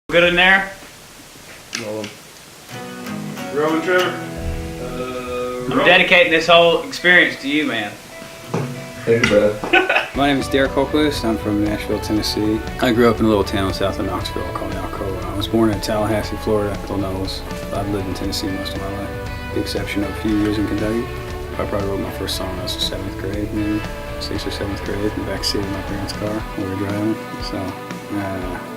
Good in there? Rolling, Trevor. I'm dedicating this whole experience to you, man. Thank you, bro. My name is Derik Hultquist. I'm from Nashville, Tennessee. I grew up in a little town south of Knoxville called Alcoa. I was born in Tallahassee, Florida, Little Knowles. I've lived in Tennessee most of my life, with the exception of a few years in Kentucky. I probably wrote my first song when I was in 7th grade, maybe 6th or 7th grade, in the back seat of my parents' car when we were driving. So,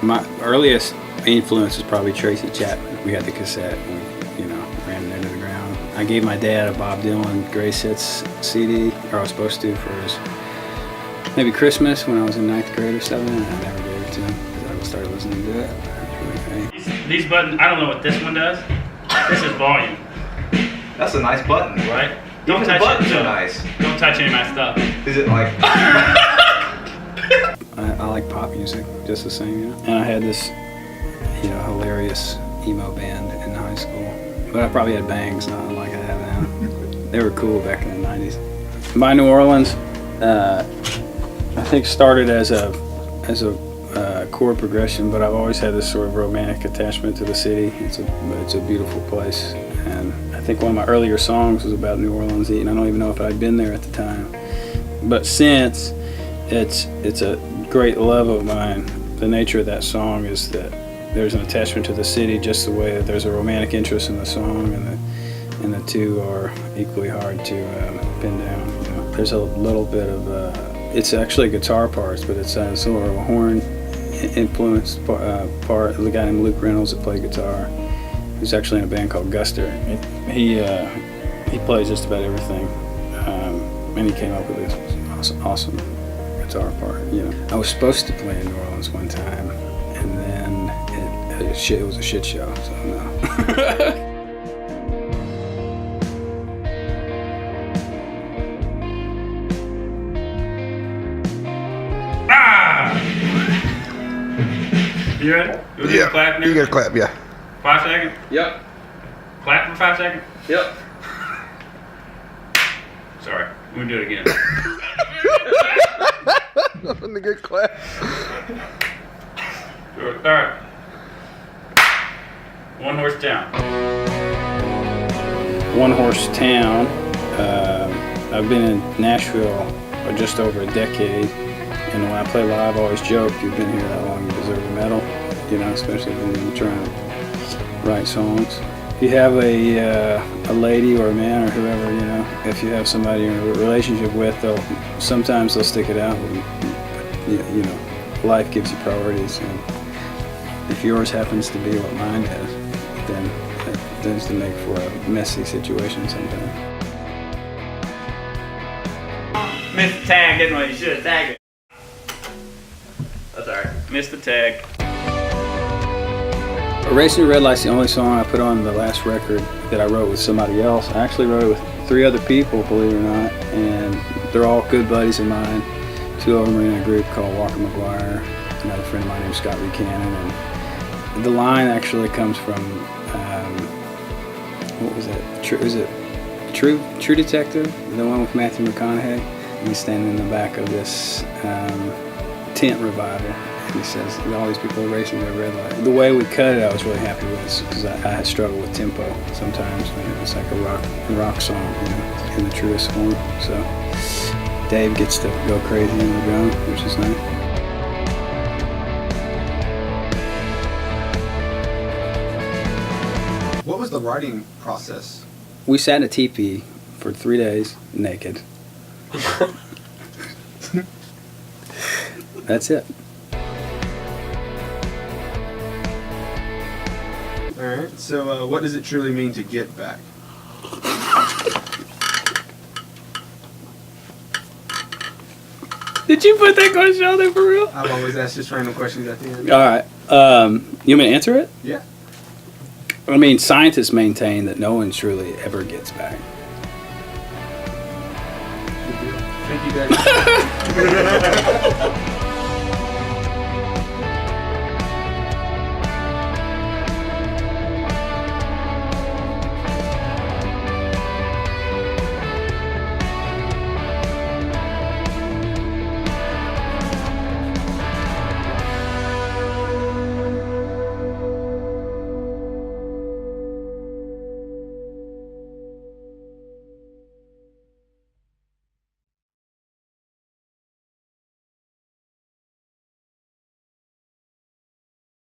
my earliest influence is probably Tracy Chapman. We had the cassette and we, ran it into the ground. I gave my dad a Bob Dylan Grace Hits CD, or I was supposed to, for his maybe Christmas when I was in 9th grade or something, and I never gave it to him because I started listening to it. These buttons, I don't know what this one does. This is volume. That's a nice button. Right? Even the buttons are nice. Don't touch any of my stuff. Is it like... I like pop music just the same, And I had this, hilarious emo band in high school. But I probably had bangs, not like I have now. They were cool back in the 90s. My New Orleans, I think started as a chord progression, but I've always had this sort of romantic attachment to the city. It's a beautiful place, and I think one of my earlier songs was about New Orleans, and I don't even know if I'd been there at the time. But since it's a great love of mine, the nature of that song is that there's an attachment to the city, just the way that there's a romantic interest in the song, and the two are equally hard to pin down. There's a little bit of it's actually guitar parts, but it's sort of a horn influenced part. The guy named Luke Reynolds that played guitar, who's actually in a band called Guster. He plays just about everything, and he came up with this awesome guitar part. I was supposed to play in New Orleans one time, and then it was a shit show. So no. You ready? Yeah. Clap You gotta clap, yeah. 5 seconds? Yep. Clap for 5 seconds? Yep. Sorry. We'll do it again. Nothing to get clap. Alright. One Horse Town. One Horse Town. I've been in Nashville for just over a decade, and when I play live, I always joke, you've been here that long, you deserve a medal, especially when you're trying to write songs. If you have a lady or a man or whoever, if you have somebody you're in a relationship with, sometimes they'll stick it out, but life gives you priorities, and if yours happens to be what mine is, then it tends to make for a messy situation sometimes. Missed the tag, didn't we? You should have tagged it. That's alright. Missed the tag. Racing Red Light's the only song I put on the last record that I wrote with somebody else. I actually wrote it with 3 other people, believe it or not, and they're all good buddies of mine. 2 of them are in a group called Walker McGuire, another friend of mine named Scott Buchanan, and the line actually comes from, what was it? Is it True Detective? The one with Matthew McConaughey? He's standing in the back of this tent revival. And he says, all these people are racing their red light. The way we cut it, I was really happy with, because I had struggled with tempo sometimes. It's like a rock song, in the truest form. So Dave gets to go crazy in the drum, which is nice. What was the writing process? We sat in a teepee for 3 days, naked. That's it. Alright, so what does it truly mean to get back? Did you put that question out there for real? I've always asked just random questions at the end. Alright, you want me to answer it? Yeah. I mean, scientists maintain that no one truly ever gets back. Thank you, Dad.